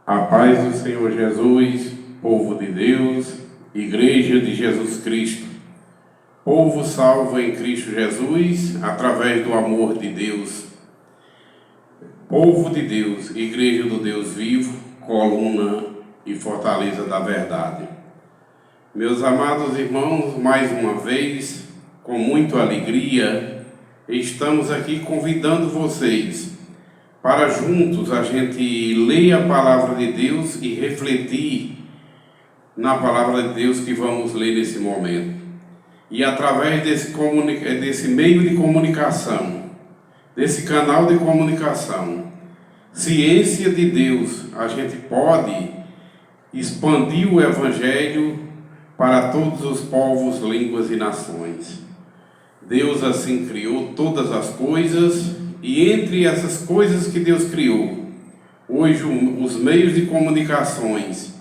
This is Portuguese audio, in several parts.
A paz do Senhor Jesus, povo de Deus, Igreja de Jesus Cristo, povo salvo em Cristo Jesus, através do amor de Deus. Povo de Deus, Igreja do Deus vivo, coluna e fortaleza da verdade. Meus amados irmãos, mais uma vez, com muita alegria, estamos aqui convidando vocês para juntos a gente ler a palavra de Deus e refletir na palavra de Deus que vamos ler nesse momento. E através desse meio de comunicação, desse canal de comunicação, ciência de Deus, a gente pode expandir o Evangelho para todos os povos, línguas e nações. Deus assim criou todas as coisas, e entre essas coisas que Deus criou, hoje os meios de comunicações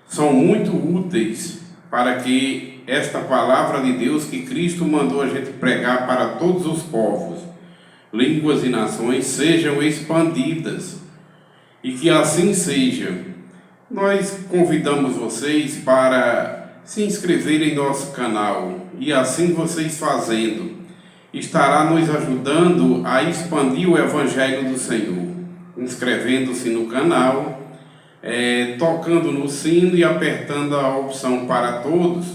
são muito úteis para que esta palavra de Deus que Cristo mandou a gente pregar para todos os povos, línguas e nações sejam expandidas, e que assim seja. Nós convidamos vocês para se inscreverem em nosso canal, e assim vocês fazendo, estará nos ajudando a expandir o Evangelho do Senhor, inscrevendo-se no canal, tocando no sino e apertando a opção para todos,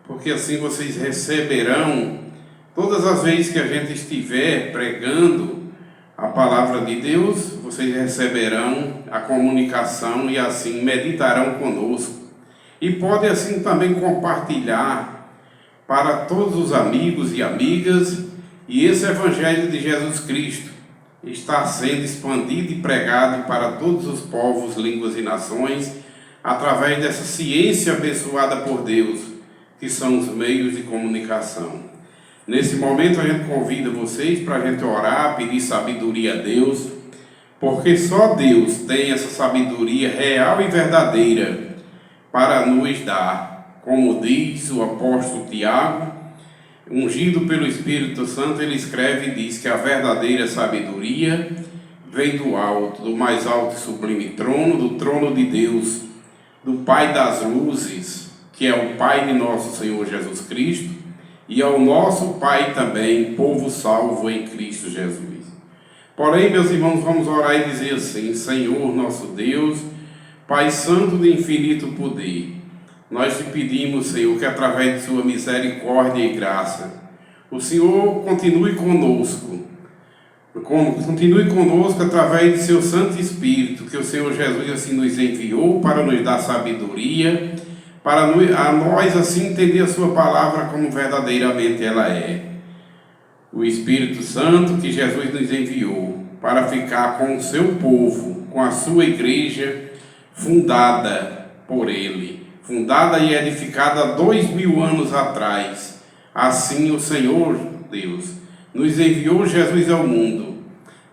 porque assim vocês receberão, todas as vezes que a gente estiver pregando a palavra de Deus, vocês receberão a comunicação e assim meditarão conosco. E pode assim também compartilhar para todos os amigos e amigas. E esse Evangelho de Jesus Cristo está sendo expandido e pregado para todos os povos, línguas e nações, através dessa ciência abençoada por Deus, que são os meios de comunicação. Nesse momento a gente convida vocês para a gente orar, pedir sabedoria a Deus, porque só Deus tem essa sabedoria real e verdadeira para nos dar. Como diz o apóstolo Tiago, ungido pelo Espírito Santo, ele escreve e diz que a verdadeira sabedoria vem do alto, do mais alto e sublime trono, do trono de Deus, do Pai das luzes, que é o Pai de nosso Senhor Jesus Cristo, e é o nosso Pai também, povo salvo em Cristo Jesus. Porém, meus irmãos, vamos orar e dizer assim: Senhor nosso Deus, Pai Santo de infinito poder, nós te pedimos, Senhor, que através de sua misericórdia e graça, o Senhor continue conosco através de seu Santo Espírito, que o Senhor Jesus assim nos enviou para nos dar sabedoria, para a nós assim entender a sua palavra como verdadeiramente ela é. O Espírito Santo que Jesus nos enviou para ficar com o seu povo, com a sua igreja fundada por ele, fundada e edificada há 2000 anos atrás. Assim o Senhor Deus nos enviou Jesus ao mundo,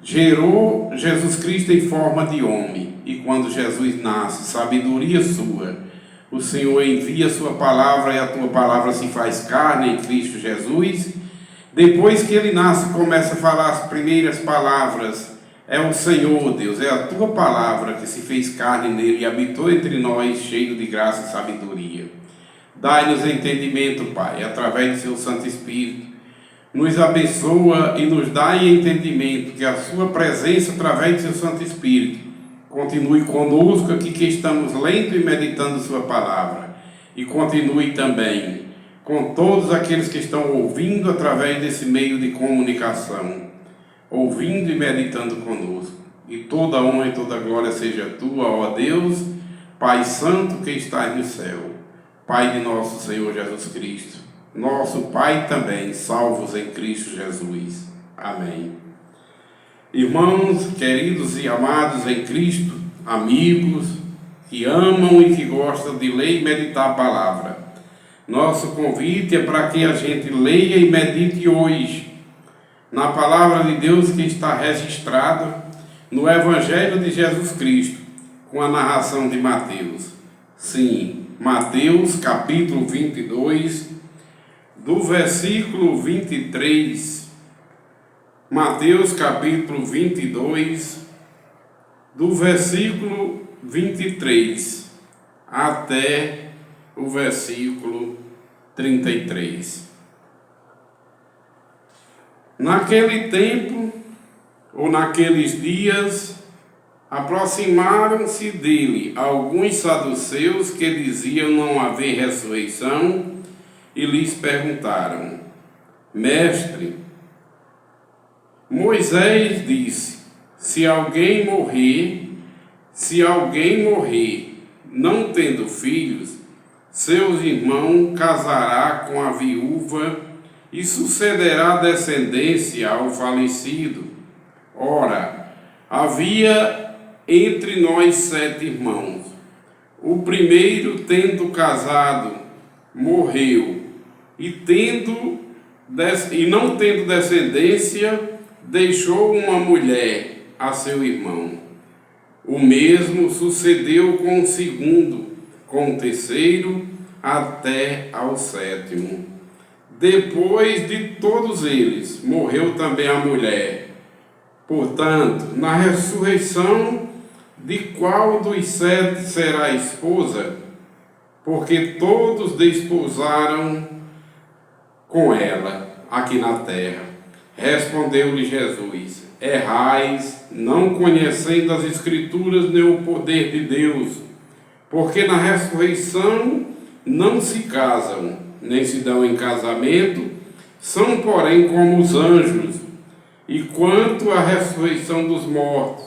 gerou Jesus Cristo em forma de homem, e quando Jesus nasce, sabedoria sua, o Senhor envia a sua palavra, e a tua palavra se faz carne em Cristo Jesus. Depois que ele nasce, começa a falar as primeiras palavras. É o Senhor, Deus, é a tua palavra que se fez carne nele e habitou entre nós, cheio de graça e sabedoria. Dai-nos entendimento, Pai, através do seu Santo Espírito. Nos abençoa e nos dai entendimento, que a sua presença, através do seu Santo Espírito, continue conosco aqui que estamos lendo e meditando sua palavra. E continue também com todos aqueles que estão ouvindo através desse meio de comunicação, ouvindo e meditando conosco. E toda a honra e toda a glória seja tua, ó Deus, Pai Santo que estás no céu, Pai de nosso Senhor Jesus Cristo, nosso Pai também, salvos em Cristo Jesus. Amém. Irmãos, queridos e amados em Cristo, amigos que amam e que gostam de ler e meditar a palavra, nosso convite é para que a gente leia e medite hoje na palavra de Deus que está registrada no Evangelho de Jesus Cristo, com a narração de Mateus. Sim, Mateus capítulo 22, do versículo 23, Mateus capítulo 22, do versículo 23 até o versículo 33. Naquele tempo, ou naqueles dias, aproximaram-se dele alguns saduceus que diziam não haver ressurreição e lhes perguntaram: Mestre, Moisés disse, se alguém morrer, não tendo filhos, seus irmãos casará com a viúva e sucederá descendência ao falecido. Ora, havia entre nós 7 irmãos. O primeiro, tendo casado, morreu, e não tendo descendência, deixou uma mulher a seu irmão. O mesmo sucedeu com o segundo, com o terceiro, até ao 7º. Depois de todos eles, morreu também a mulher. Portanto, na ressurreição, de qual dos 7 será a esposa? Porque todos desposaram com ela aqui na terra. Respondeu-lhe Jesus: Errais, não conhecendo as Escrituras nem o poder de Deus, porque na ressurreição não se casam, nem se dão em casamento, são, porém, como os anjos. E quanto à ressurreição dos mortos,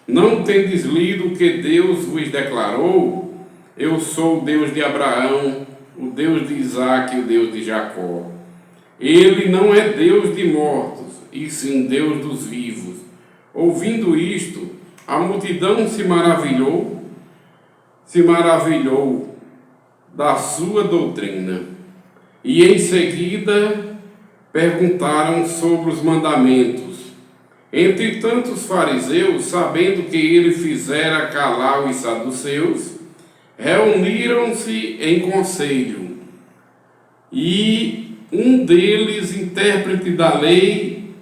não tendes lido o que Deus vos declarou? Eu sou o Deus de Abraão, o Deus de Isaque e o Deus de Jacó. Ele não é Deus de mortos, e sim Deus dos vivos. Ouvindo isto, a multidão se maravilhou da sua doutrina. E em seguida perguntaram sobre os mandamentos. Entretanto, os fariseus, sabendo que ele fizera calar os saduceus, reuniram-se em conselho. E um deles, intérprete da lei,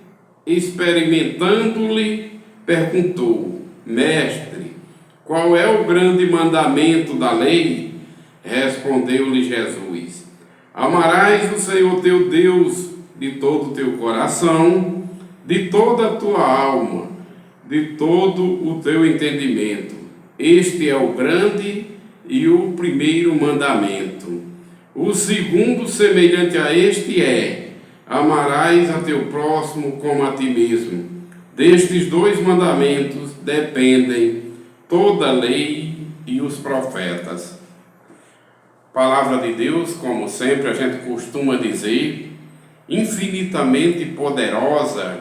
experimentando-lhe, perguntou: Mestre, qual é o grande mandamento da lei? Respondeu-lhe Jesus: Amarás o Senhor teu Deus de todo o teu coração, de toda a tua alma, de todo o teu entendimento. Este é o grande e o primeiro mandamento. O segundo, semelhante a este, é: amarás a teu próximo como a ti mesmo. Destes 2 mandamentos dependem toda a lei e os profetas. Palavra de Deus, como sempre a gente costuma dizer, infinitamente poderosa,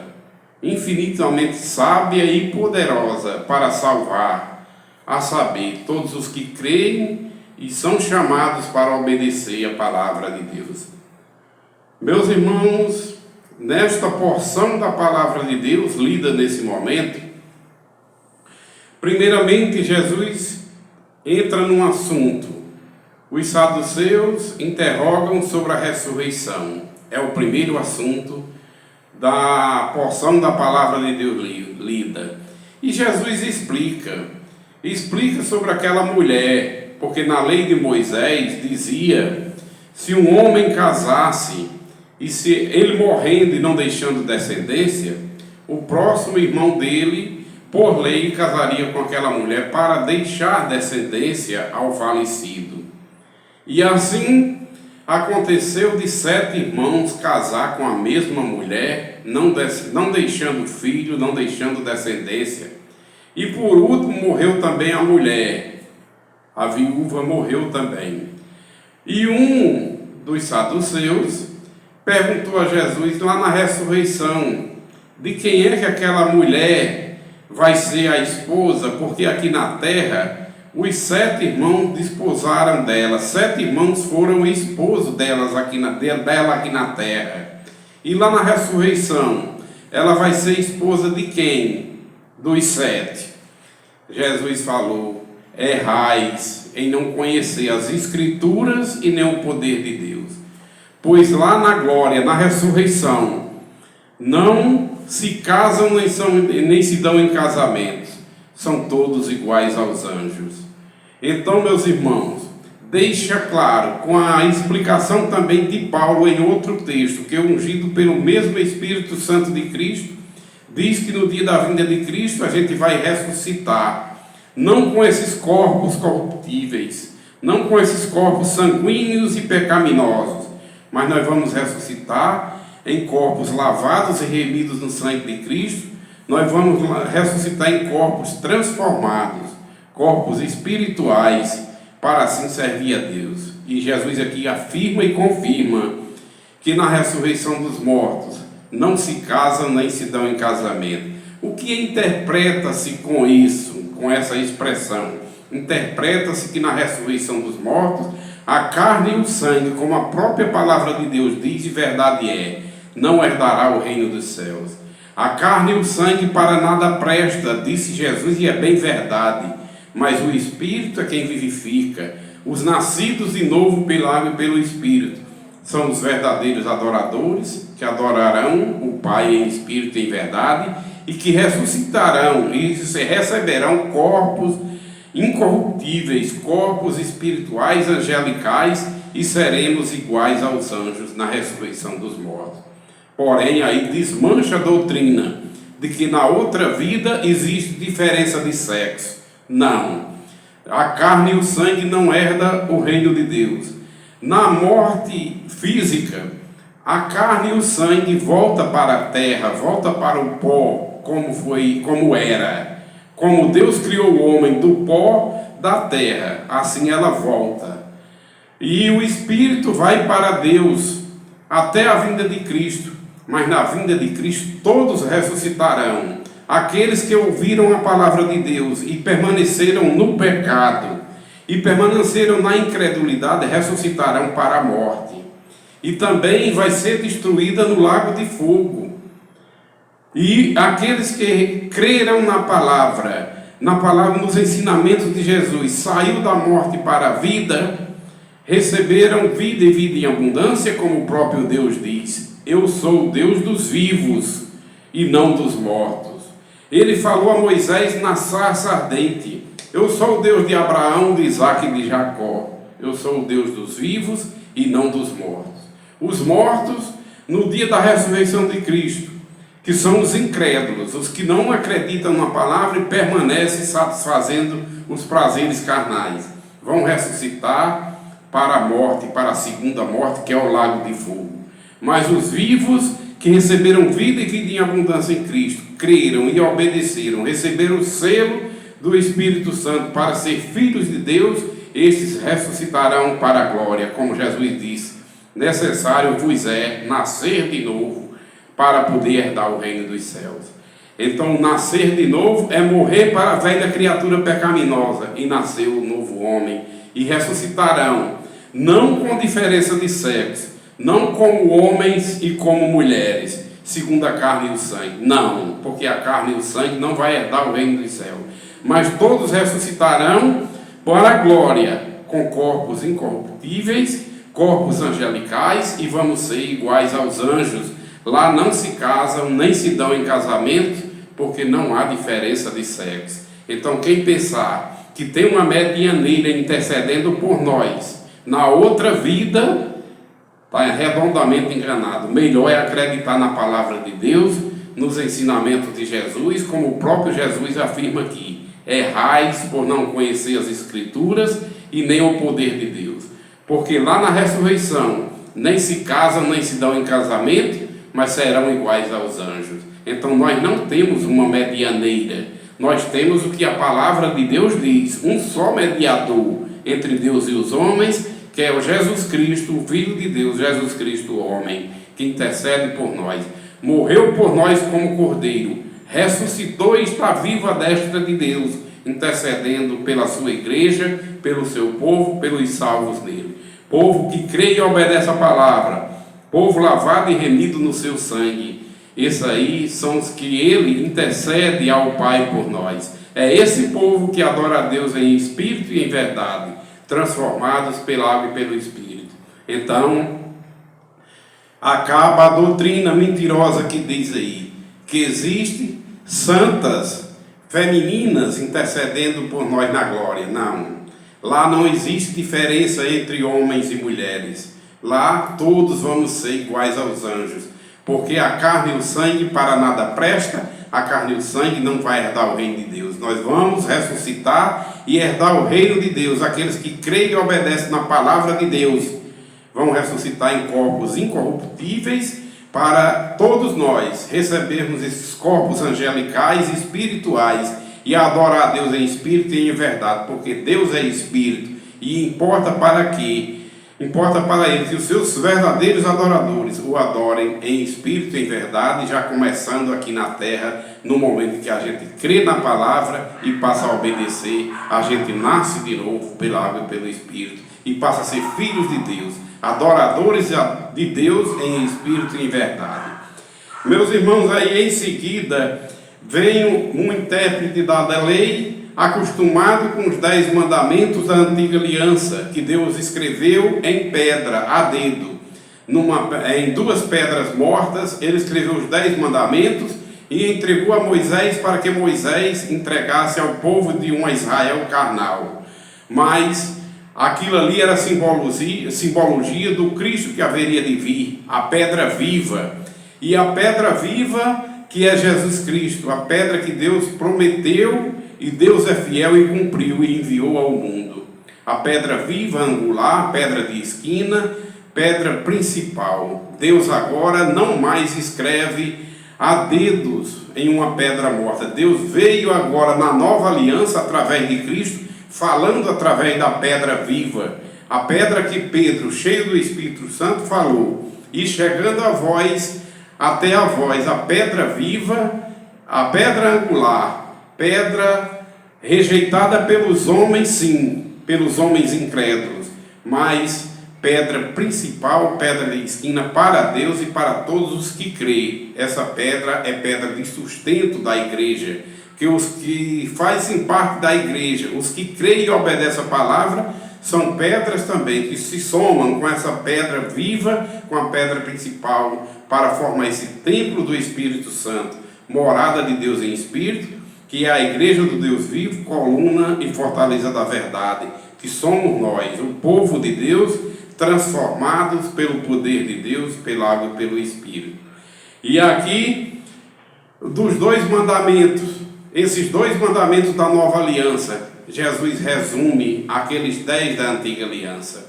infinitamente sábia e poderosa para salvar, a saber, todos os que creem e são chamados para obedecer a palavra de Deus. Meus irmãos, nesta porção da palavra de Deus, lida nesse momento, primeiramente Jesus entra num assunto. Os saduceus interrogam sobre a ressurreição. É o primeiro assunto da porção da palavra de Deus lida. E Jesus explica sobre aquela mulher, porque na lei de Moisés dizia, se um homem casasse, e se ele morrendo e não deixando descendência, o próximo irmão dele, por lei, casaria com aquela mulher para deixar descendência ao falecido. E assim aconteceu de 7 irmãos casar com a mesma mulher, não deixando filho, não deixando descendência. E por último morreu também a mulher, a viúva morreu também. E um dos saduceus perguntou a Jesus lá na ressurreição, de quem é que aquela mulher vai ser a esposa, porque aqui na terra os 7 irmãos desposaram dela, 7 irmãos foram esposos dela aqui na terra. E lá na ressurreição, ela vai ser esposa de quem? Dos 7. Jesus falou: errais em não conhecer as Escrituras e nem o poder de Deus. Pois lá na glória, na ressurreição, não se casam nem se dão em casamentos. são todos iguais aos anjos. Então, meus irmãos, deixa claro, com a explicação também de Paulo em outro texto, que é ungido pelo mesmo Espírito Santo de Cristo, diz que no dia da vinda de Cristo a gente vai ressuscitar, não com esses corpos corruptíveis, não com esses corpos sanguíneos e pecaminosos, mas nós vamos ressuscitar em corpos lavados e remidos no sangue de Cristo. Nós vamos ressuscitar em corpos transformados, corpos espirituais, para assim servir a Deus. E Jesus aqui afirma e confirma que na ressurreição dos mortos não se casam nem se dão em casamento. O que interpreta-se com isso, com essa expressão? Interpreta-se que na ressurreição dos mortos, a carne e o sangue, como a própria palavra de Deus diz e verdade é, não herdará o reino dos céus. A carne e o sangue para nada presta, disse Jesus, e é bem verdade, mas o Espírito é quem vivifica. Os nascidos de novo pela água e pelo Espírito são os verdadeiros adoradores, que adorarão o Pai em espírito e em verdade, e que ressuscitarão e receberão corpos incorruptíveis, corpos espirituais, angelicais, e seremos iguais aos anjos na ressurreição dos mortos. Porém, aí desmancha a doutrina de que na outra vida existe diferença de sexo. Não. A carne e o sangue não herdam o reino de Deus. Na morte física, a carne e o sangue volta para a terra, volta para o pó, como era. Como Deus criou o homem do pó da terra, assim ela volta. E o espírito vai para Deus até a vinda de Cristo. Mas na vinda de Cristo todos ressuscitarão. Aqueles que ouviram a palavra de Deus e permaneceram no pecado e permaneceram na incredulidade, ressuscitarão para a morte. E também vai ser destruída no lago de fogo. E aqueles que creram na palavra, nos ensinamentos de Jesus, saiu da morte para a vida, receberam vida e vida em abundância, como o próprio Deus diz: eu sou o Deus dos vivos e não dos mortos. Ele falou a Moisés na sarça ardente: eu sou o Deus de Abraão, de Isaque e de Jacó. Eu sou o Deus dos vivos e não dos mortos. Os mortos, no dia da ressurreição de Cristo, que são os incrédulos, os que não acreditam na palavra e permanecem satisfazendo os prazeres carnais, vão ressuscitar para a morte, para a segunda morte, que é o lago de fogo. Mas os vivos, que receberam vida e vida em abundância em Cristo, creram e obedeceram, receberam o selo do Espírito Santo para ser filhos de Deus, estes ressuscitarão para a glória. Como Jesus disse: necessário vos é nascer de novo para poder herdar o reino dos céus. Então, nascer de novo é morrer para a velha criatura pecaminosa e nascer o novo homem. E ressuscitarão, não com diferença de sexo, não como homens e como mulheres, segundo a carne e o sangue. Não, porque a carne e o sangue não vai herdar o reino dos céus. Mas todos ressuscitarão para a glória, com corpos incorruptíveis, corpos angelicais, e vamos ser iguais aos anjos. Lá não se casam, nem se dão em casamento, porque não há diferença de sexo. Então, quem pensar que tem uma medianeira intercedendo por nós na outra vida, está redondamente enganado. Melhor é acreditar na palavra de Deus, nos ensinamentos de Jesus, como o próprio Jesus afirma aqui: errais por não conhecer as Escrituras e nem o poder de Deus. Porque lá na ressurreição nem se casam, nem se dão em casamento, mas serão iguais aos anjos. Então nós não temos uma medianeira, nós temos o que a palavra de Deus diz: um só mediador entre Deus e os homens, que é o Jesus Cristo, o Filho de Deus, Jesus Cristo, o homem, que intercede por nós. Morreu por nós como cordeiro, ressuscitou e está vivo à destra de Deus, intercedendo pela sua igreja, pelo seu povo, pelos salvos nele. Povo que crê e obedece a palavra, povo lavado e remido no seu sangue. Esses aí são os que ele intercede ao Pai por nós. É esse povo que adora a Deus em espírito e em verdade, transformados pela água e pelo Espírito. Então, acaba a doutrina mentirosa que diz aí que existe santas femininas intercedendo por nós na glória. Não. Lá não existe diferença entre homens e mulheres. Lá todos vamos ser iguais aos anjos. Porque a carne e o sangue para nada presta, a carne e o sangue não vai herdar o reino de Deus. Nós vamos ressuscitar e herdar o reino de Deus. Aqueles que creem e obedecem na palavra de Deus vão ressuscitar em corpos incorruptíveis, para todos nós recebermos esses corpos angelicais e espirituais e adorar a Deus em espírito e em verdade, porque Deus é espírito e importa para quê? Importa para ele que os seus verdadeiros adoradores o adorem em espírito e em verdade, já começando aqui na terra, no momento que a gente crê na palavra e passa a obedecer, a gente nasce de novo pela água e pelo espírito e passa a ser filhos de Deus, adoradores de Deus em espírito e em verdade. Meus irmãos, aí em seguida vem um intérprete da lei, acostumado com os 10 mandamentos da antiga aliança, que Deus escreveu em pedra, a dedo, em 2 pedras mortas. Ele escreveu os 10 mandamentos e entregou a Moisés para que Moisés entregasse ao povo de um Israel carnal. Mas aquilo ali era simbologia do Cristo que haveria de vir, a pedra viva. E a pedra viva que é Jesus Cristo, a pedra que Deus prometeu e Deus é fiel e cumpriu e enviou ao mundo. A pedra viva, angular, pedra de esquina, pedra principal. Deus agora não mais escreve a dedos em uma pedra morta. Deus veio agora na nova aliança através de Cristo, falando através da pedra viva, a pedra que Pedro, cheio do Espírito Santo, falou, e chegando a vós, até a vós, a pedra viva, a pedra angular, pedra rejeitada pelos homens, sim, pelos homens incrédulos, mas pedra principal, pedra de esquina para Deus e para todos os que creem. Essa pedra é pedra de sustento da igreja, que os que fazem parte da igreja, os que creem e obedecem a palavra, são pedras também que se somam com essa pedra viva, com a pedra principal, para formar esse templo do Espírito Santo, morada de Deus em Espírito, que é a igreja do Deus vivo, coluna e fortaleza da verdade, que somos nós, o povo de Deus, transformados pelo poder de Deus, pela água e pelo Espírito. E aqui, dos 2 mandamentos, esses 2 mandamentos da nova aliança, Jesus resume aqueles 10 da antiga aliança.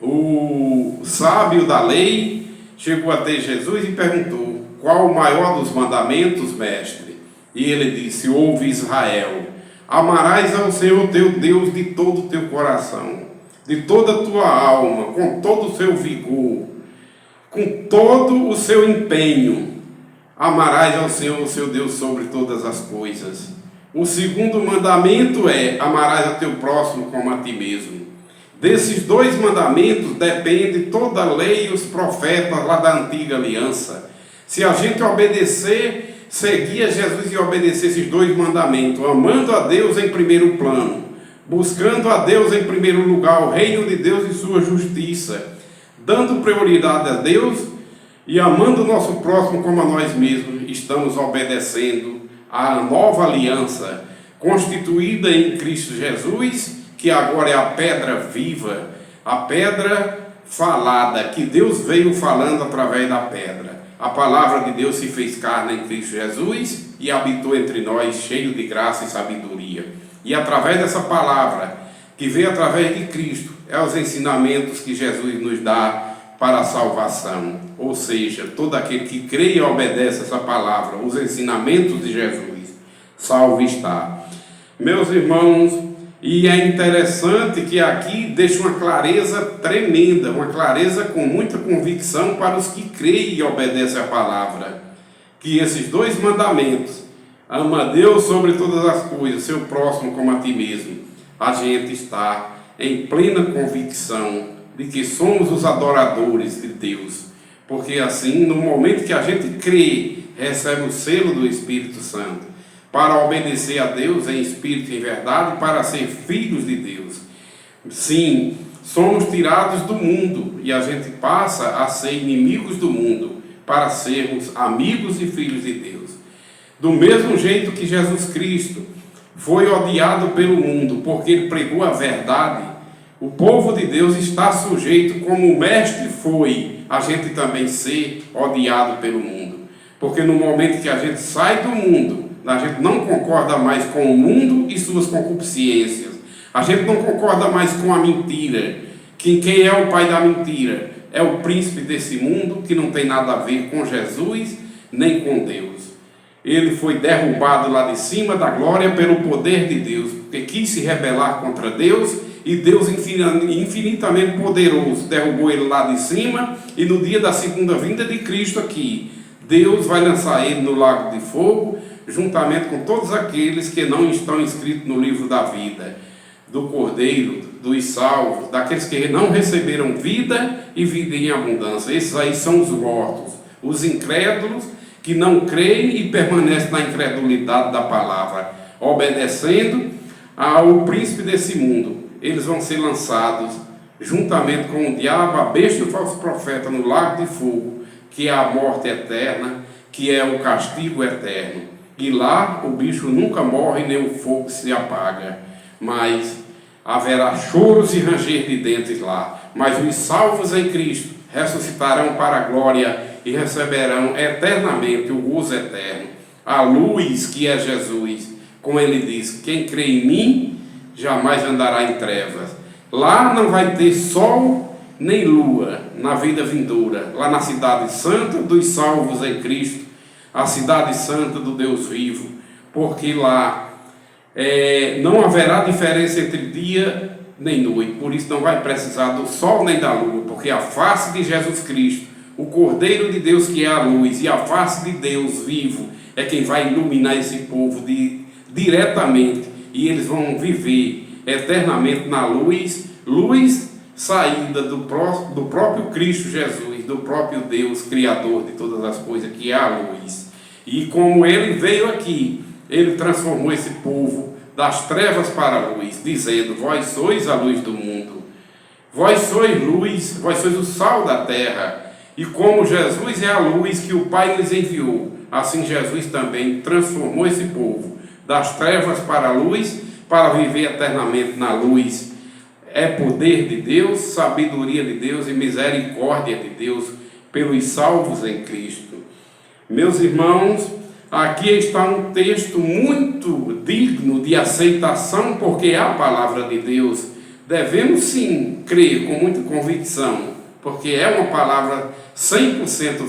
O sábio da lei chegou até Jesus e perguntou, qual o maior dos mandamentos, mestre? E ele disse, ouve Israel, amarás ao Senhor teu Deus de todo o teu coração, de toda a tua alma, com todo o seu vigor, com todo o seu empenho. Amarás ao Senhor, o seu Deus, sobre todas as coisas. O segundo mandamento é, amarás a teu próximo como a ti mesmo. Desses 2 mandamentos depende toda a lei e os profetas lá da antiga aliança. Se a gente obedecer, seguir a Jesus e obedecer esses 2 mandamentos, amando a Deus em primeiro plano, buscando a Deus em primeiro lugar, o reino de Deus e sua justiça, dando prioridade a Deus e amando o nosso próximo como a nós mesmos, estamos obedecendo a nova aliança constituída em Cristo Jesus, que agora é a pedra viva, a pedra falada, que Deus veio falando através da pedra. A palavra de Deus se fez carne em Cristo Jesus e habitou entre nós, cheio de graça e sabedoria. E através dessa palavra, que veio através de Cristo, é os ensinamentos que Jesus nos dá para a salvação. Ou seja, todo aquele que crê e obedece essa palavra, os ensinamentos de Jesus, salvo está. Meus irmãos, e é interessante que aqui deixa uma clareza tremenda, uma clareza com muita convicção para os que creem e obedecem a palavra, que esses 2 mandamentos, ama a Deus sobre todas as coisas, seu próximo como a ti mesmo, a gente está em plena convicção de que somos os adoradores de Deus, porque assim, no momento que a gente crê, recebe o selo do Espírito Santo, para obedecer a Deus em espírito e em verdade, para ser filhos de Deus. Sim, somos tirados do mundo e a gente passa a ser inimigos do mundo, para sermos amigos e filhos de Deus. Do mesmo jeito que Jesus Cristo foi odiado pelo mundo porque ele pregou a verdade, o povo de Deus está sujeito, como o Mestre foi, a gente também ser odiado pelo mundo. Porque no momento que a gente sai do mundo, a gente não concorda mais com o mundo e suas concupiscências. A gente não concorda mais com a mentira. Quem é o pai da mentira? É o príncipe desse mundo, que não tem nada a ver com Jesus, nem com Deus. Ele foi derrubado lá de cima da glória pelo poder de Deus, porque quis se rebelar contra Deus, e Deus infinitamente poderoso derrubou ele lá de cima, e no dia da segunda vinda de Cristo aqui, Deus vai lançar ele no lago de fogo, juntamente com todos aqueles que não estão inscritos no livro da vida, do Cordeiro, dos salvos, daqueles que não receberam vida e vida em abundância. Esses aí são os mortos, os incrédulos, que não creem e permanecem na incredulidade da palavra, obedecendo ao príncipe desse mundo. Eles vão ser lançados juntamente com o diabo, a besta e o falso profeta no lago de fogo, que é a morte eterna, que é o castigo eterno. E lá o bicho nunca morre, nem o fogo se apaga, mas haverá choros e ranger de dentes lá. Mas os salvos em Cristo ressuscitarão para a glória e receberão eternamente o gozo eterno, a luz que é Jesus. Como ele diz, quem crê em mim jamais andará em trevas. Lá não vai ter sol nem lua na vida vindoura, lá na cidade santa dos salvos em Cristo, a cidade santa do Deus vivo, porque lá não haverá diferença entre dia nem noite, por isso não vai precisar do sol nem da lua, porque a face de Jesus Cristo, o Cordeiro de Deus que é a luz, e a face de Deus vivo é quem vai iluminar esse povo diretamente, e eles vão viver eternamente na luz saída do próprio Cristo Jesus, do próprio Deus, Criador de todas as coisas, que é a luz. E como ele veio aqui, ele transformou esse povo das trevas para a luz, dizendo: vós sois a luz do mundo, vós sois luz, vós sois o sal da terra. E como Jesus é a luz que o Pai lhes enviou, assim Jesus também transformou esse povo das trevas para a luz, para viver eternamente na luz. É poder de Deus, sabedoria de Deus e misericórdia de Deus pelos salvos em Cristo. Meus irmãos, aqui está um texto muito digno de aceitação, porque é a palavra de Deus. Devemos sim crer com muita convicção, porque é uma palavra 100%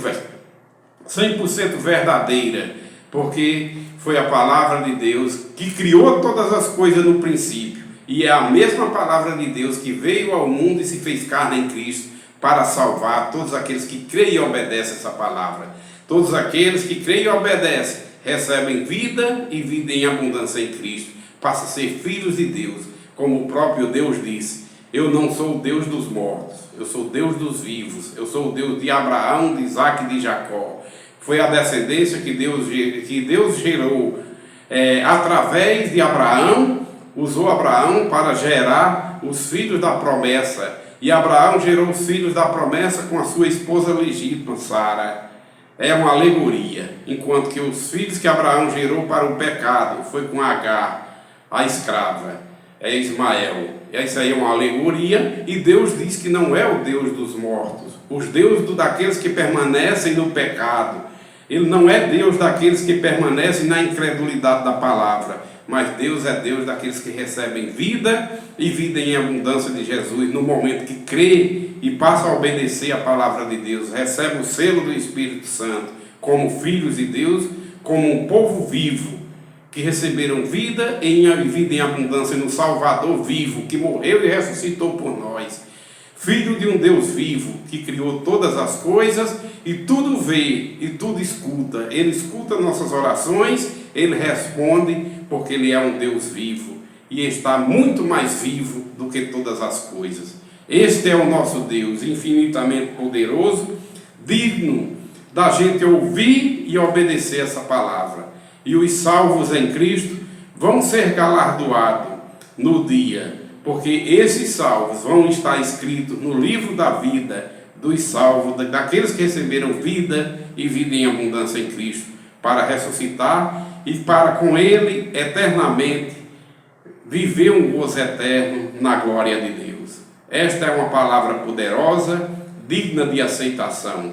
verdadeira, porque foi a palavra de Deus que criou todas as coisas no princípio, e é a mesma palavra de Deus que veio ao mundo e se fez carne em Cristo para salvar todos aqueles que creem e obedecem essa palavra. Todos aqueles que creem e obedecem recebem vida e vida em abundância em Cristo, passam a ser filhos de Deus, como o próprio Deus disse: eu não sou o Deus dos mortos, eu sou o Deus dos vivos, eu sou o Deus de Abraão, de Isaac e de Jacó. Foi a descendência que Deus gerou através de Abraão, usou Abraão para gerar os filhos da promessa, e Abraão gerou os filhos da promessa com a sua esposa legítima, Sara. É uma alegoria, enquanto que os filhos que Abraão gerou para o pecado foi com Agar, a escrava, é Ismael. Isso aí é uma alegoria, e Deus diz que não é o Deus dos mortos, os deuses daqueles que permanecem no pecado. Ele não é Deus daqueles que permanecem na incredulidade da palavra, mas Deus é Deus daqueles que recebem vida e vida em abundância de Jesus, no momento que crê e passa a obedecer a palavra de Deus, recebe o selo do Espírito Santo, como filhos de Deus, como um povo vivo, que receberam vida em abundância no Salvador vivo, que morreu e ressuscitou por nós. Filho de um Deus vivo, que criou todas as coisas e tudo vê e tudo escuta. Ele escuta nossas orações, ele responde, porque ele é um Deus vivo e está muito mais vivo do que todas as coisas. Este é o nosso Deus, infinitamente poderoso, digno da gente ouvir e obedecer essa palavra. E os salvos em Cristo vão ser galardoados no dia, porque esses salvos vão estar escritos no livro da vida dos salvos, daqueles que receberam vida e vida em abundância em Cristo, para ressuscitar e para com Ele eternamente viver um gozo eterno na glória de Deus. Esta é uma palavra poderosa, digna de aceitação.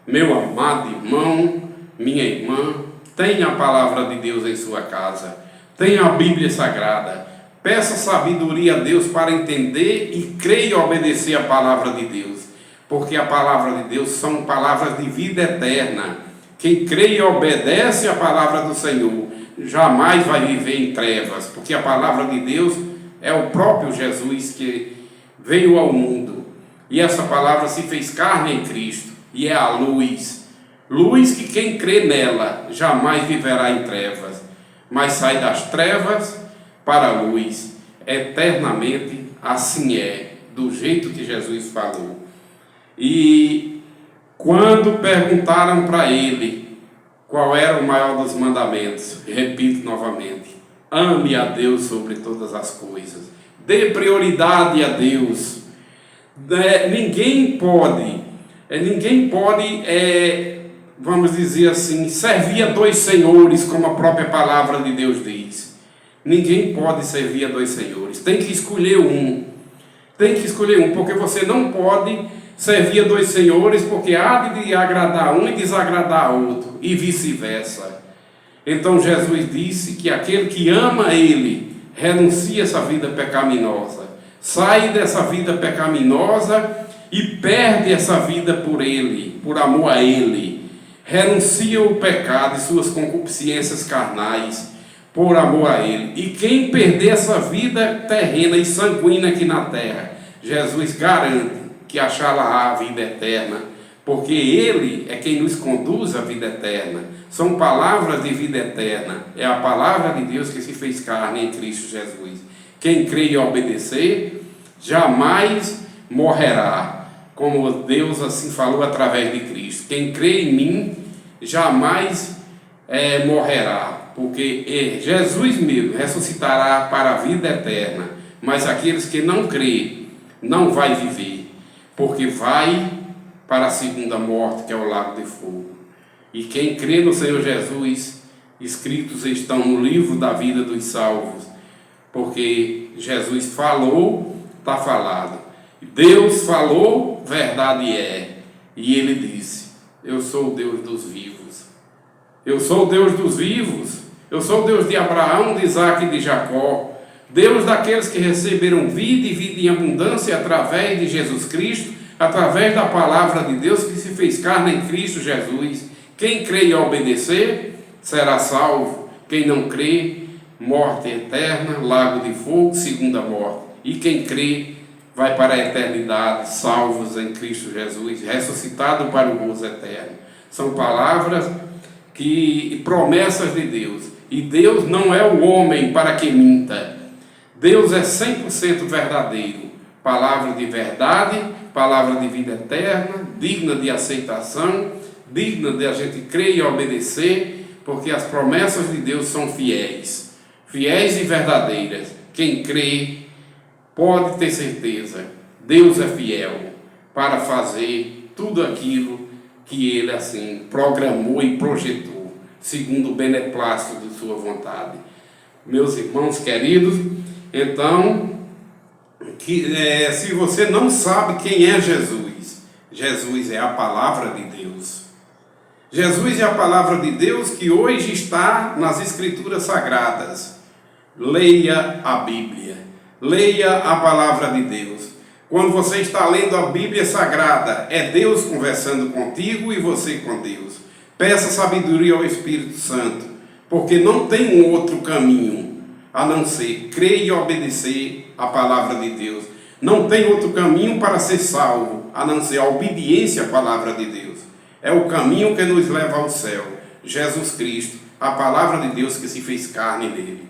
Meu amado irmão, minha irmã, tenha a palavra de Deus em sua casa, tenha a Bíblia Sagrada, peça sabedoria a Deus para entender e crer e obedecer a palavra de Deus, porque a palavra de Deus são palavras de vida eterna. Quem crê e obedece a palavra do Senhor jamais vai viver em trevas, porque a palavra de Deus é o próprio Jesus que veio ao mundo, e essa palavra se fez carne em Cristo, e é a luz que quem crê nela jamais viverá em trevas, mas sai das trevas para a luz, eternamente. Assim é, do jeito que Jesus falou. E quando perguntaram para ele qual era o maior dos mandamentos, repito novamente: ame a Deus sobre todas as coisas, dê prioridade a Deus. Ninguém pode, vamos dizer assim, servir a dois senhores, como a própria palavra de Deus diz. Ninguém pode servir a dois senhores, tem que escolher um, porque você não pode servir a dois senhores, porque há de agradar um e desagradar outro, e vice-versa. Então Jesus disse que aquele que ama Ele, renuncia essa vida pecaminosa, sai dessa vida pecaminosa e perde essa vida por Ele, por amor a Ele, renuncia o pecado e suas concupiscências carnais, por amor a Ele. E quem perder essa vida terrena e sanguínea aqui na terra, Jesus garante que achará a vida eterna, porque Ele é quem nos conduz à vida eterna. São palavras de vida eterna, é a palavra de Deus que se fez carne em Cristo Jesus. Quem crê e obedecer jamais morrerá, como Deus assim falou através de Cristo. Quem crê em mim jamais morrerá, porque Jesus mesmo ressuscitará para a vida eterna, mas aqueles que não creem não vai viver, porque vai para a segunda morte, que é o lago de fogo. E quem crê no Senhor Jesus, escritos estão no livro da vida dos salvos, porque Jesus falou, está falado. Deus falou, verdade é. E Ele disse: eu sou o Deus dos vivos. Eu sou o Deus dos vivos. Eu sou o Deus de Abraão, de Isaque e de Jacó. Deus daqueles que receberam vida e vida em abundância através de Jesus Cristo, através da palavra de Deus que se fez carne em Cristo Jesus. Quem crê e obedecer será salvo. Quem não crê, morte eterna, lago de fogo, segunda morte. E quem crê vai para a eternidade, salvos em Cristo Jesus, ressuscitado para o gozo eterno. São palavras e promessas de Deus. E Deus não é o homem para que minta. Deus é 100% verdadeiro. Palavra de verdade, palavra de vida eterna, digna de aceitação, digna de a gente crer e obedecer, porque as promessas de Deus são fiéis e verdadeiras. Quem crê pode ter certeza, Deus é fiel para fazer tudo aquilo que Ele assim programou e projetou, segundo o beneplácito de sua vontade. Meus irmãos queridos, então, se você não sabe quem é Jesus, Jesus é a palavra de Deus. Jesus é a palavra de Deus que hoje está nas Escrituras Sagradas. Leia a Bíblia, leia a palavra de Deus. Quando você está lendo a Bíblia Sagrada, é Deus conversando contigo e você com Deus. Peça sabedoria ao Espírito Santo, porque não tem um outro caminho a não ser crer e obedecer a palavra de Deus. Não tem outro caminho para ser salvo, a não ser a obediência à palavra de Deus. É o caminho que nos leva ao céu. Jesus Cristo, a palavra de Deus que se fez carne nele.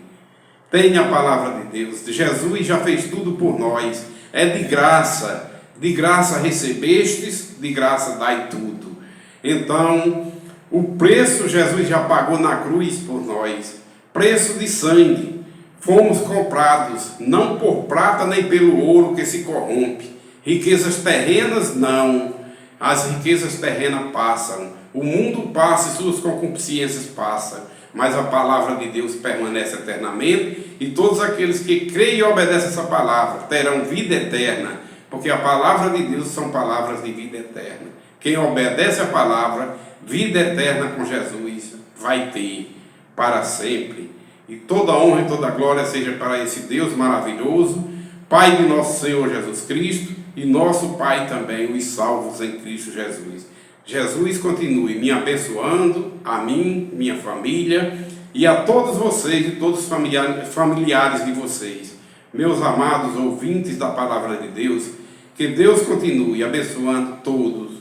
Tenha a palavra de Deus. Jesus já fez tudo por nós. É de graça recebestes, de graça dai tudo. Então, o preço Jesus já pagou na cruz por nós. Preço de sangue. Fomos comprados, não por prata nem pelo ouro que se corrompe. Riquezas terrenas, não. As riquezas terrenas passam, O mundo passa e suas concupiscências passam, mas a palavra de Deus permanece eternamente, e todos aqueles que creem e obedecem essa palavra terão vida eterna, porque a palavra de Deus são palavras de vida eterna. Quem obedece a palavra, vida eterna com Jesus, vai ter para sempre. E toda honra e toda glória seja para esse Deus maravilhoso, Pai de nosso Senhor Jesus Cristo, e nosso Pai também, os salvos em Cristo Jesus. Jesus continue me abençoando, a mim, minha família, e a todos vocês e todos os familiares de vocês, meus amados ouvintes da palavra de Deus. Que Deus continue abençoando todos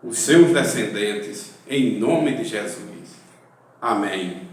os seus descendentes, em nome de Jesus. Amém.